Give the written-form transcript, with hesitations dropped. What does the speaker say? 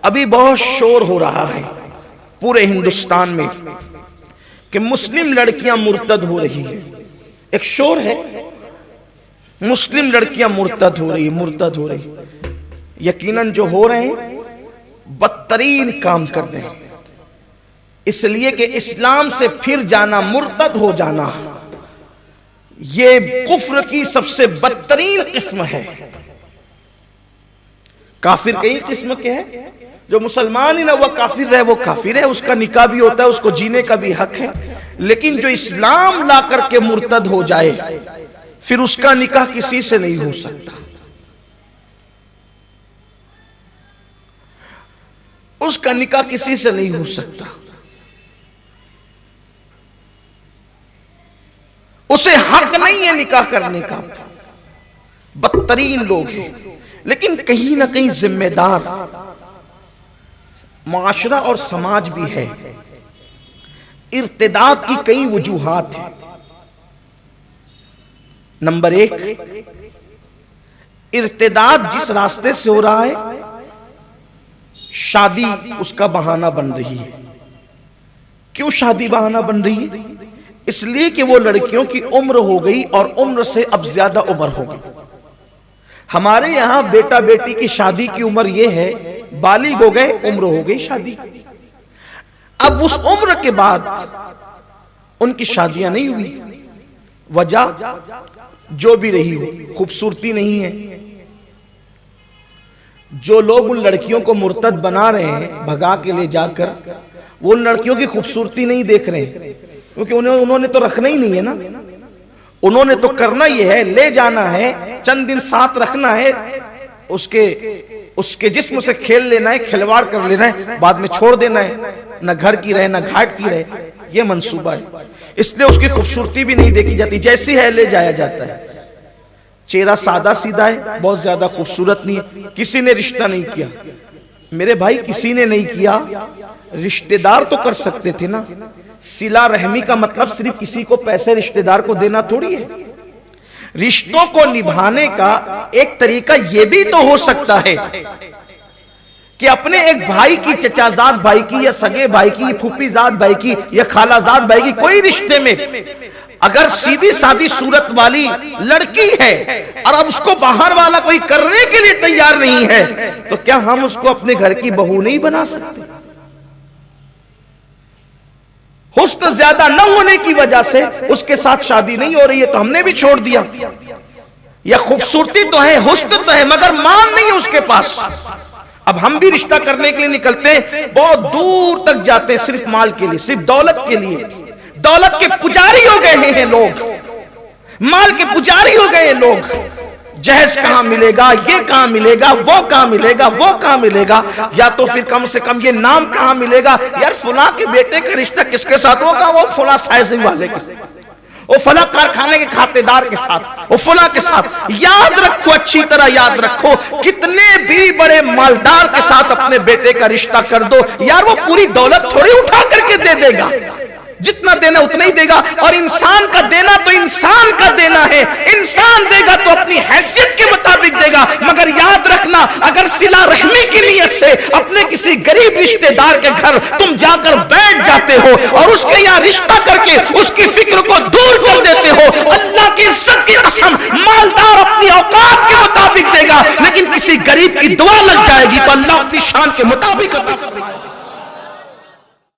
अभी बहुत शोर हो रहा है पूरे हिंदुस्तान में कि मुस्लिम लड़कियां मुर्तद हो रही है। एक शोर है, मुस्लिम लड़कियां मुर्तद हो रही है, मुर्तद हो रही। यकीनन जो हो रहे हैं बदतरीन काम कर रहे हैं, इसलिए कि इस्लाम से फिर जाना, मुर्तद हो जाना, ये कुफ्र की सबसे बदतरीन किस्म है। काफिर कई किस्म के हैं, जो मुसलमान ही ना वह काफिर है, वो काफिर है, उसका निकाह भी होता है, उसको जीने का भी हक है। लेकिन जो इस्लाम ला करके मुर्तद हो जाए फिर उसका निकाह किसी से नहीं हो सकता, उसका निकाह किसी से नहीं हो सकता। उसे हक नहीं है निकाह करने का। बदतरीन लोग हैं, लेकिन कहीं ना कहीं जिम्मेदार माशरा और समाज भी है। इर्तिदाद की कई वजूहात हैं। नंबर एक, इर्तिदाद जिस रास्ते से हो रहा है, शादी उसका बहाना बन रही है। क्यों शादी बहाना बन रही है? इसलिए कि वो लड़कियों की उम्र हो गई और उम्र से अब ज्यादा उम्र हो गई। हमारे यहां बेटा बेटी की शादी की उम्र ये है, बालिग हो गए, उम्र हो गई शादी। अब उस उम्र के बाद उनकी शादियां नहीं हुई। वजह जो भी रही हो, खूबसूरती नहीं है। जो लोग उन लड़कियों को मुर्तद बना रहे हैं भगा के ले जाकर, वो उन लड़कियों की खूबसूरती नहीं देख रहे हैं, क्योंकि उन्होंने तो रखना ही नहीं है ना। उन्होंने तो करना ही है, ले जाना है, चंद दिन साथ रखना है, उसके जिस्म से खेल लेना है, खिलवाड़ कर लेना है, बाद में छोड़ देना है, न घर की रहे न घाट की रहे। ये मंसूबा है। इसलिए उसकी खूबसूरती भी नहीं देखी जाती, जैसी है ले जाया जाता है। चेहरा सादा सीधा है, बहुत ज्यादा खूबसूरत नहीं है, किसी ने रिश्ता नहीं किया। मेरे भाई, किसी ने नहीं किया, रिश्तेदार तो कर सकते थे ना। सिला रहमी का मतलब सिर्फ किसी को पैसे रिश्तेदार को देना थोड़ी है। रिश्तों को निभाने का एक तरीका यह भी तो हो सकता है कि अपने एक भाई की, चचाजाद भाई की या सगे भाई की, फूफीजाद भाई की या खालाजाद भाई की कोई रिश्ते में अगर सीधी सादी सूरत वाली लड़की है और अब उसको बाहर वाला कोई करने के लिए तैयार नहीं है, तो क्या हम उसको अपने घर की बहू नहीं बना सकते? हुस्न ज्यादा न होने की वजह से उसके साथ शादी नहीं हो रही है तो हमने भी छोड़ दिया। या खूबसूरती तो है, हुस्न तो है, मगर मान नहीं है उसके पास। अब हम भी रिश्ता करने के लिए निकलते हैं, बहुत दूर तक जाते हैं सिर्फ माल के लिए, सिर्फ दौलत के लिए। दौलत के पुजारी हो गए हैं लोग, माल के पुजारी हो गए हैं लोग। जहेज कहां मिलेगा, ये कहां मिलेगा, वो कहां मिलेगा, वो कहां मिलेगा, या तो फिर कम से कम ये नाम कहां मिलेगा। यार फुला के बेटे का रिश्ता किसके साथ होगा? वो फुला साइजिंग वाले के, वो फला कारखाने के खातेदार के साथ, वो फुला के साथ। याद रखो, अच्छी तरह याद रखो, कितने भी बड़े मालदार के साथ अपने बेटे का रिश्ता कर दो, यार वो पूरी दौलत थोड़ी उठा करके दे देगा, जितना देना उतना ही देगा। और इंसान का देना तो इंसान का देना है, इंसान देगा तो अपनी हैसियत के मुताबिक देगा। मगर याद रखना, अगर सिला रहमी की नीयत से अपने किसी गरीब रिश्तेदार के घर तुम जाकर बैठ जाते हो और उसके यहाँ रिश्ता करके उसकी फिक्र को दूर कर देते हो, अल्लाह की इज्जत की कसम, मालदार अपनी औकात के मुताबिक देगा, लेकिन किसी गरीब की दुआ लग जाएगी तो अल्लाह अपनी शान के मुताबिक अता फरमाएगा।